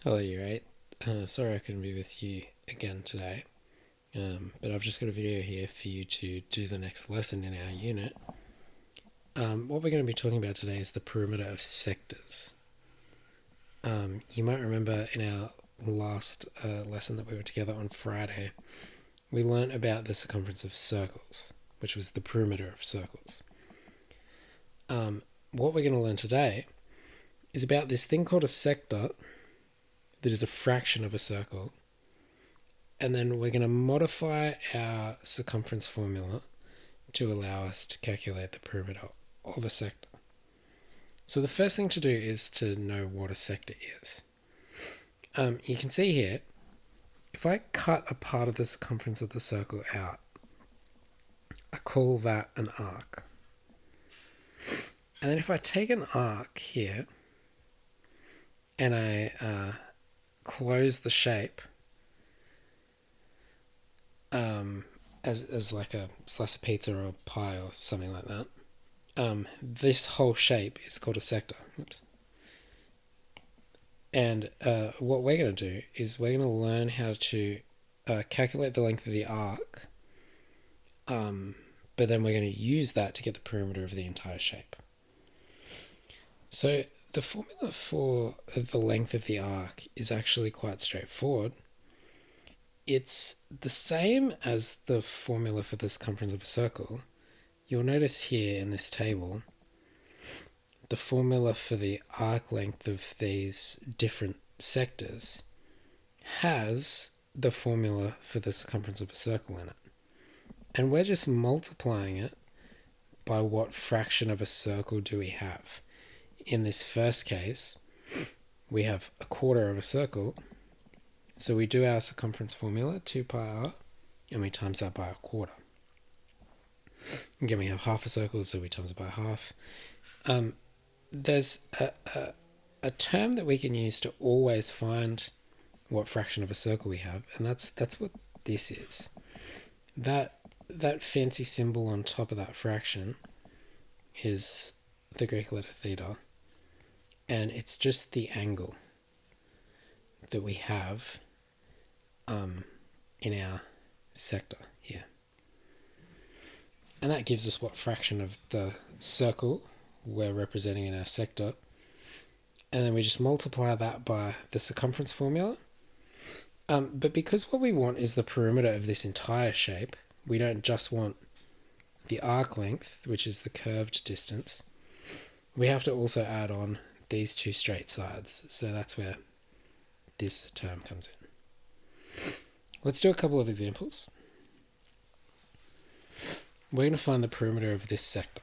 Hello, you right? Sorry I couldn't be with you again today, but I've just got a video here for you to do the next lesson in our unit. What we're going to be talking about today is the perimeter of sectors. You might remember in our last lesson that we were together on Friday, we learnt about the circumference of circles, which was the perimeter of circles. What we're going to learn today is about this thing called a sector that is a fraction of a circle, and then we're going to modify our circumference formula to allow us to calculate the perimeter of a sector. So the first thing to do is to know what a sector is. You can see here, if I cut a part of the circumference of the circle out, I call that an arc. And then if I take an arc here and I close the shape as like a slice of pizza or a pie or something like that, this whole shape is called a sector. Oops. And what we're going to do is we're going to learn how to calculate the length of the arc, but then we're going to use that to get the perimeter of the entire shape. So the formula for the length of the arc is actually quite straightforward. It's the same as the formula for the circumference of a circle. You'll notice here in this table, the formula for the arc length of these different sectors has the formula for the circumference of a circle in it. And we're just multiplying it by what fraction of a circle do we have. In this first case, we have a quarter of a circle. So we do our circumference formula, 2 pi r, and we times that by a quarter. Again, we have half a circle, so we times it by half. There's a term that we can use to always find what fraction of a circle we have, and that's what this is. That fancy symbol on top of that fraction is the Greek letter theta, and it's just the angle that we have in our sector here. And that gives us what fraction of the circle we're representing in our sector. And then we just multiply that by the circumference formula. But because what we want is the perimeter of this entire shape, we don't just want the arc length, which is the curved distance. We have to also add on these two straight sides. So that's where this term comes in. Let's do a couple of examples. We're going to find the perimeter of this sector.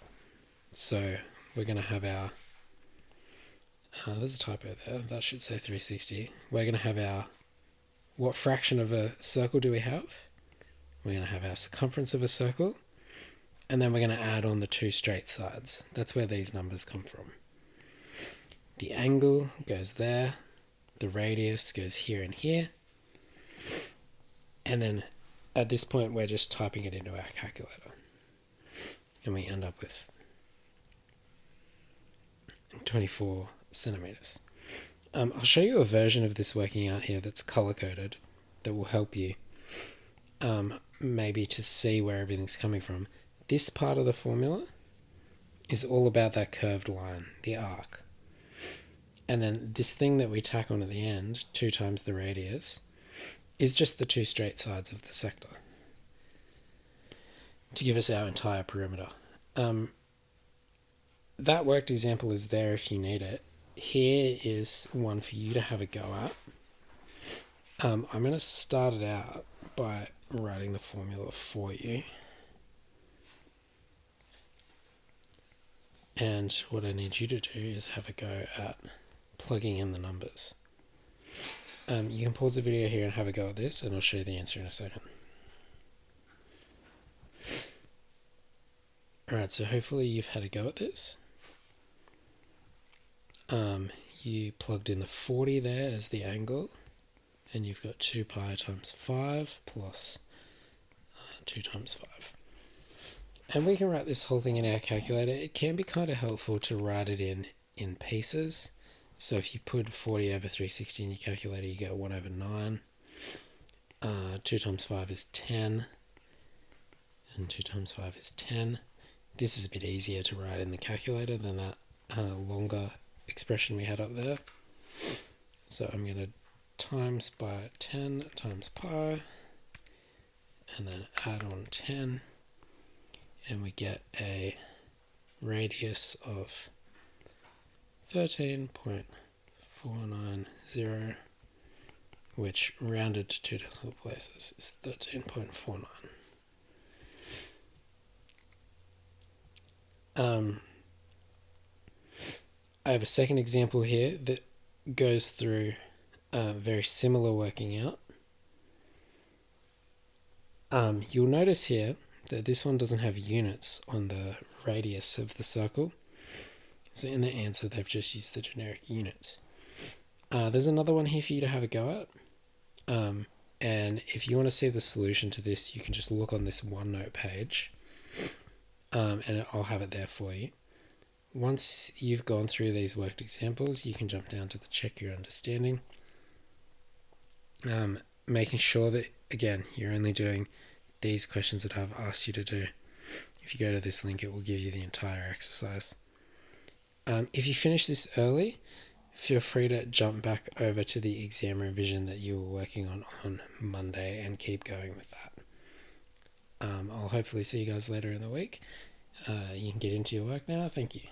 So we're going to have our, there's a typo there, that should say 360. We're going to have our, what fraction of a circle do we have? We're going to have our circumference of a circle, and then we're going to add on the two straight sides. That's where these numbers come from. The angle goes there, the radius goes here and here, and then at this point we're just typing it into our calculator, and we end up with 24 centimeters. I'll show you a version of this working out here that's color-coded that will help you maybe to see where everything's coming from. This part of the formula is all about that curved line, the arc. And then this thing that we tack on at the end, 2 times the radius, is just the two straight sides of the sector to give us our entire perimeter. That worked example is there if you need it. Here is one for you to have a go at. I'm going to start it out by writing the formula for you. And what I need you to do is have a go at plugging in the numbers. You can pause the video here and have a go at this, and I'll show you the answer in a second. Alright, so hopefully you've had a go at this. You plugged in the 40 there as the angle, and you've got 2 pi times 5 plus 2 times 5. And we can write this whole thing in our calculator. It can be kind of helpful to write it in pieces, So if you put 40 over 360 in your calculator, you get 1 over 9. 2 times 5 is 10. And 2 times 5 is 10. This is a bit easier to write in the calculator than that longer expression we had up there. So I'm going to times by 10 times pi, and then add on 10, and we get a radius of 13.490, which rounded to 2 decimal places is 13.49. I have a second example here that goes through very similar working out. You'll notice here that this one doesn't have units on the radius of the circle. So in the answer, they've just used the generic units. There's another one here for you to have a go at. And if you want to see the solution to this, you can just look on this OneNote page, and I'll have it there for you. Once you've gone through these worked examples, you can jump down to the check your understanding, making sure that, again, you're only doing these questions that I've asked you to do. If you go to this link, it will give you the entire exercise. If you finish this early, feel free to jump back over to the exam revision that you were working on Monday and keep going with that. I'll hopefully see you guys later in the week. You can get into your work now. Thank you.